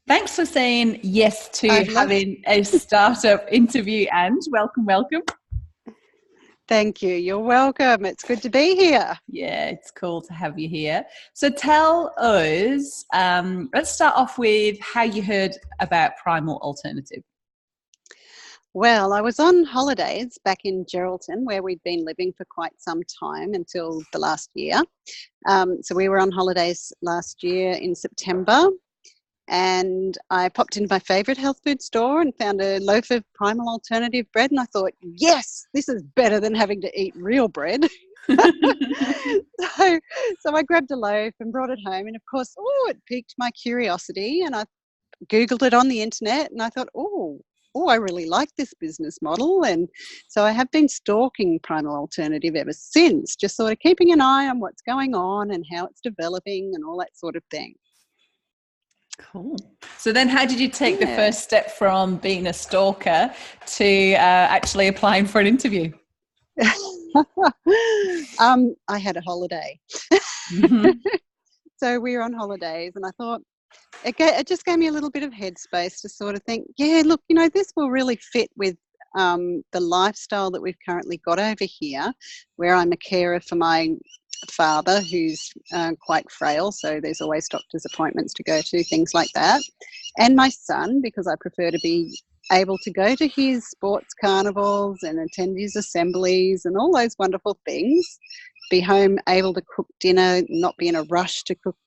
Thanks for saying yes to I'd love having a startup interview, Anj. Welcome, welcome. Thank you. You're welcome. It's good to be here. Yeah, it's cool to have you here. So tell us, let's start off with how you heard about Primal Alternative. Well, I was on holidays back in Geraldton, where we'd been living for quite some time until the last year. So we were on holidays last year in September, and I popped into my favourite health food store and found a loaf of Primal Alternative bread, and I thought, yes, this is better than having to eat real bread. So I grabbed a loaf and brought it home, and of course, it piqued my curiosity, and I Googled it on the internet, and I thought, I really like this business model. And so I have been stalking Primal Alternative ever since, just sort of keeping an eye on what's going on and how it's developing and all that sort of thing. Cool. So then how did you take the first step from being a stalker to actually applying for an interview? I had a holiday. Mm-hmm. So we were on holidays, and I thought, it just gave me a little bit of headspace to sort of think, look, this will really fit with the lifestyle that we've currently got over here, where I'm a carer for my father, who's quite frail, so there's always doctor's appointments to go to, things like that, and my son, because I prefer to be able to go to his sports carnivals and attend his assemblies and all those wonderful things, be home able to cook dinner, not be in a rush to cook,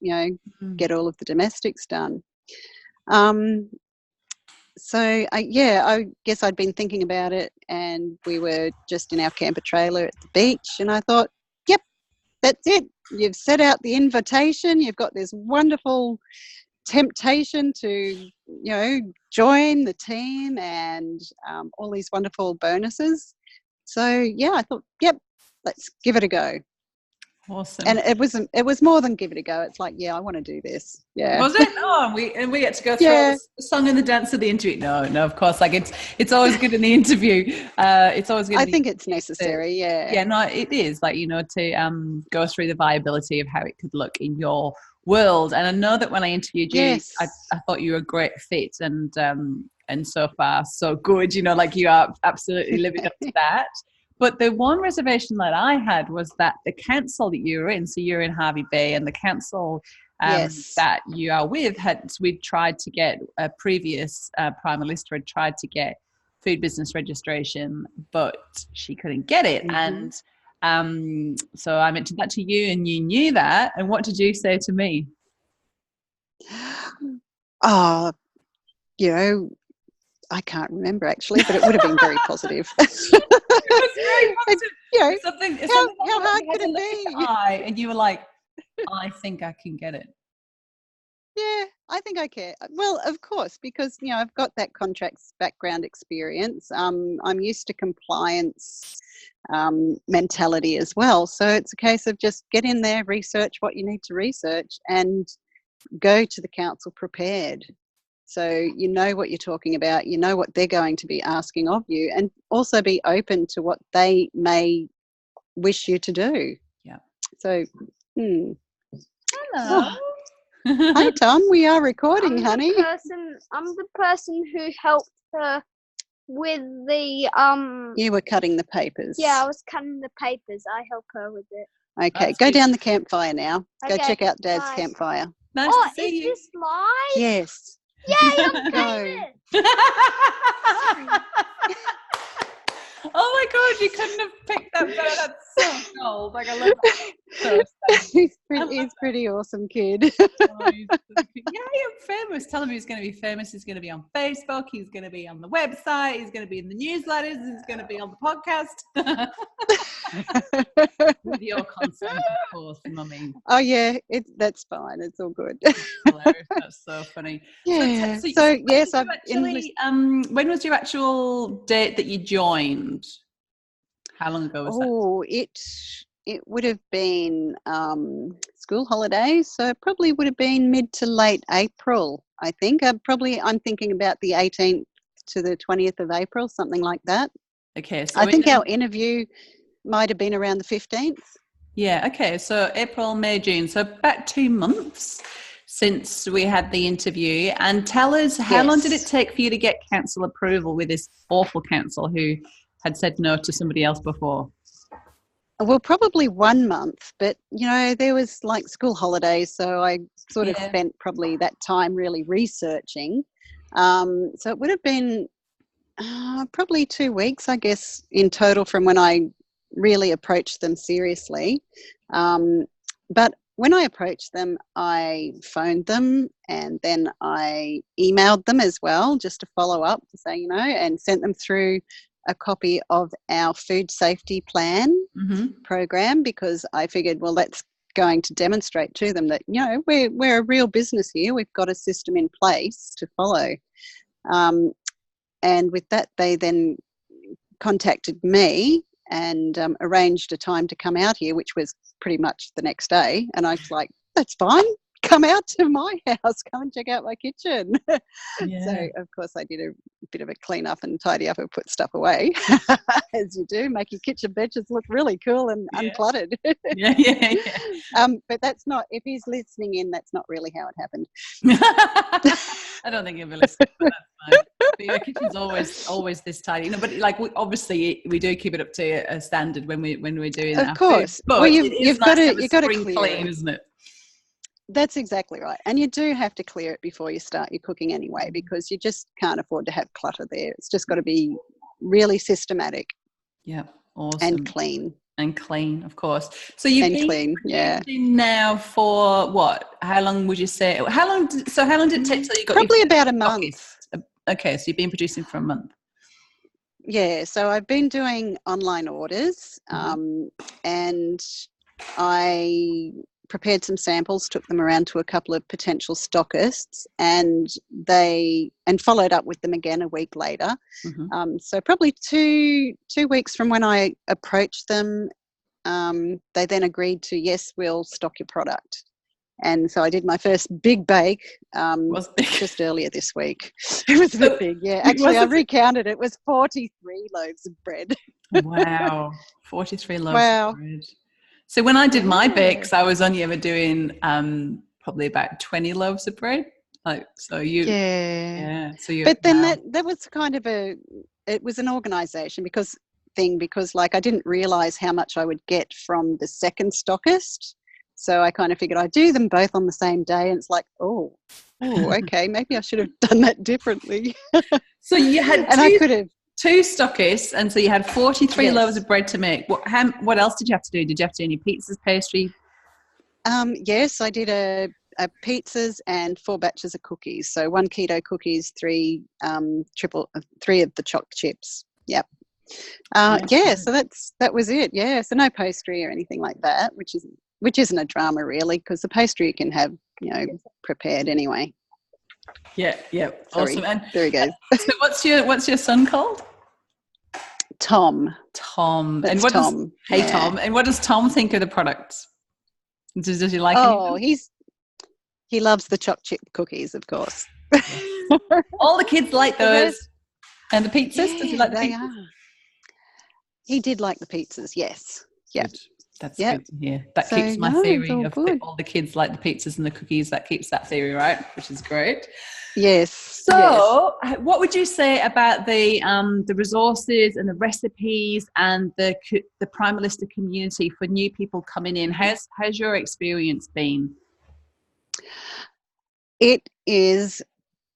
get all of the domestics done. So I guess I'd been thinking about it, and we were just in our camper trailer at the beach, and I thought, yep, that's it. You've set out the invitation. You've got this wonderful temptation to, join the team and all these wonderful bonuses. So I thought, yep, let's give it a go. Awesome. And it was more than give it a go. It's like, I want to do this. Yeah. Was it? Oh, and we get to go through the song and the dance of the interview. No, of course. Like it's always good in the interview. It's always good. I think it's necessary. Yeah, no, it is. Like, to go through the viability of how it could look in your world. And I know that when I interviewed you, I thought you were a great fit, and so far so good. Like you are absolutely living up to that. But the one reservation that I had was that the council that you were in, so you're in Hervey Bay, and the council that you are with, we'd tried to get a previous Primalista had tried to get food business registration, but she couldn't get it. Mm-hmm. And so I mentioned that to you, and you knew that. And what did you say to me? I can't remember actually, but it would have been very positive. It was very positive. Something how hard could it be? And you were like, I think I can get it. Yeah, I think I can. Well, of course, because I've got that contracts background experience. I'm used to compliance mentality as well. So it's a case of just get in there, research what you need to research, and go to the council prepared. So you know what you're talking about, you know what they're going to be asking of you, and also be open to what they may wish you to do. Yeah. So, Hello. Hi, Tom. We are recording, honey. I'm the person who helped her with the You were cutting the papers. Yeah, I was cutting the papers. I helped her with it. Okay, go down the campfire now. Okay, go check out Dad's campfire. Nice to see you. Is this live? Yes. Yay, I'm famous! Oh my God, you couldn't have picked that better. That's so gold. Like, I love that. He's pretty awesome kid. I'm famous. Tell him he's going to be famous. He's going to be on Facebook. He's going to be on the website. He's going to be in the newsletters. He's going to be on the podcast. With your consent, of course, Mummy. Oh yeah, that's fine. It's all good. Hilarious. That's so funny. Yeah. So yes, I've actually. When was your actual date that you joined? How long ago was that? Oh, it would have been school holidays, so it probably would have been mid to late April. I think I'm thinking about the 18th to the 20th of April, something like that. Okay, so I think our interview might have been around the 15th. Yeah, okay, so April, May, June, so about 2 months. since we had the interview, and tell us how long did it take for you to get council approval with this awful council who had said no to somebody else before? Well, probably 1 month, but there was like school holidays, so I sort of spent probably that time really researching. So it would have been probably 2 weeks, I guess, in total from when I really approached them seriously. But when I approached them, I phoned them and then I emailed them as well, just to follow up to say, and sent them through a copy of our food safety plan program, because I figured, well, that's going to demonstrate to them that, we're a real business here. We've got a system in place to follow. And with that, they then contacted me and arranged a time to come out here, which was pretty much the next day. And I was like, that's fine. Come out to my house. Come and check out my kitchen. So, of course, I did a bit of a clean up and tidy up and put stuff away, as you do, make your kitchen benches look really cool and uncluttered. But that's not, if he's listening in, that's not really how it happened. I don't think he'll be listening, but that's fine. But your kitchen's always this tidy. But like, we do keep it up to a standard when we're doing that. Of course. But well, you've got to clean, clean, isn't it? That's exactly right. And you do have to clear it before you start your cooking anyway, because you just can't afford to have clutter there. It's just got to be really systematic. Yeah, awesome. And clean. And clean, of course. So you've been producing now for what? How long would you say? How long did it take till you got probably about a month. Okay, so you've been producing for a month. Yeah, so I've been doing online orders, and I prepared some samples, took them around to a couple of potential stockists, and followed up with them again a week later. So probably two weeks from when I approached them, they then agreed to, yes, we'll stock your product. And so I did my first big bake just earlier this week. It was a bit big, yeah. Actually, I recounted. It was 43 loaves of bread. Wow, 43 loaves of bread. So when I did my bakes, I was only ever doing probably about 20 loaves of bread. So you, So you. But then that was kind of it was an organisation because like I didn't realise how much I would get from the second stockist. So I kind of figured I'd do them both on the same day, and it's like, okay, maybe I should have done that differently. So you had and I could have. 2 stockists, and so you had 43 loaves of bread to make. What else did you have to do? Did you have to do any pizzas, pastry? Yes, I did a pizzas and 4 batches of cookies. So 1 keto cookies, 3 of the chopped chips. Yep. So that was it. Yeah, so no pastry or anything like that, which isn't a drama really, because the pastry you can have prepared anyway. Yeah. Sorry. Awesome. And there he goes. So what's your son called? Tom. That's and what Tom. Tom. And what does Tom think of the products? Does he like it? He loves the chopped chip cookies, of course. All the kids like those. And the pizzas? Does he like the pizzas? Are. He did like the pizzas, yes. Yeah. That's good to hear. That keeps my theory of all the kids like the pizzas and the cookies. That keeps that theory, right? Which is great. Yes. So, what would you say about the resources and the recipes and the Primalista community for new people coming in? How's your experience been? It is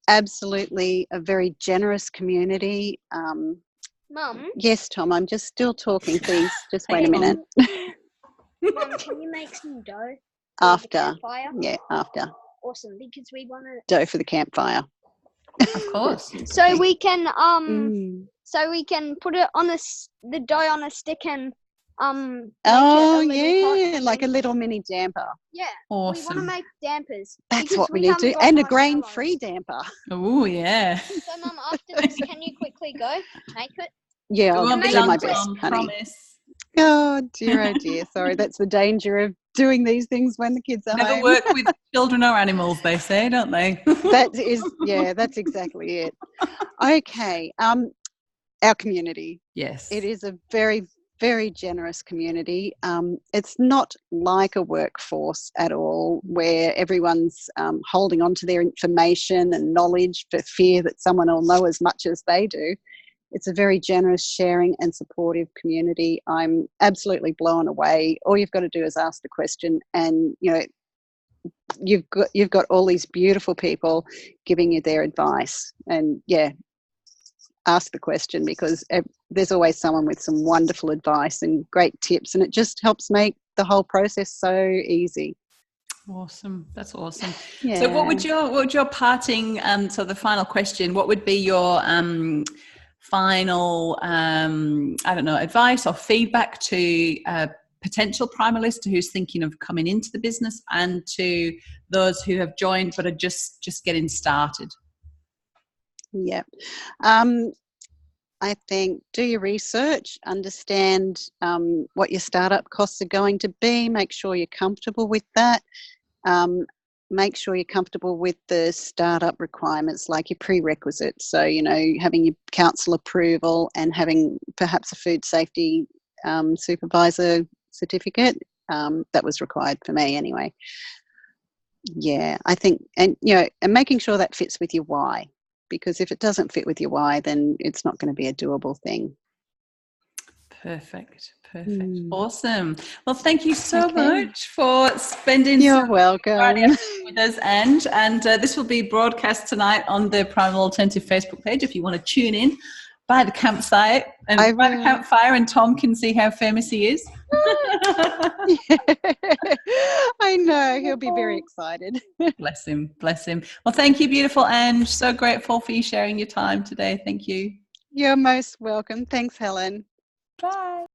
absolutely a very generous community. Mum? Yes, Tom, I'm just still talking, please. Just wait a minute. Mum, can you make some dough? After. Yeah, after. Awesome, because we want to dough for the campfire. Of course. So we can put it on the dough on a stick and like a little mini damper. Yeah. Awesome. We want to make dampers. That's what we need to do. And a grain-free damper. Oh, yeah. So, Mum, after this, can you quickly go make it? Yeah, I'll do my best, honey. Promise. Oh, dear, Sorry, that's the danger of doing these things when the kids are Never home. work with children or animals, they say, don't they? That's exactly it. Okay. Our community. Yes. It is a very, very generous community. It's not like a workforce at all where everyone's holding on to their information and knowledge for fear that someone will know as much as they do. It's a very generous, sharing and supportive community. I'm absolutely blown away. All you've got to do is ask the question, and you've got all these beautiful people giving you their advice. And ask the question, because there's always someone with some wonderful advice and great tips, and it just helps make the whole process so easy. Awesome. That's awesome. Yeah. So what would your parting, so the final question, what would be your final, advice or feedback to a potential Primalista who's thinking of coming into the business, and to those who have joined but are just getting started? Yeah. I think do your research, understand what your startup costs are going to be, make sure you're comfortable with that. Make sure you're comfortable with the startup requirements, like your prerequisites. So, having your council approval and having perhaps a food safety supervisor certificate. That was required for me anyway. Yeah, I think, and making sure that fits with your why, because if it doesn't fit with your why, then it's not going to be a doable thing. Perfect. Awesome. Well, thank you so much for spending You're welcome with us, Anj. And this will be broadcast tonight on the Primal Alternative Facebook page if you want to tune in by the campsite and by the campfire, and Tom can see how famous he is. I know, he'll be very excited. Bless him. Well, thank you, beautiful Anj. So grateful for you sharing your time today. Thank you. You're most welcome. Thanks, Helen. Bye.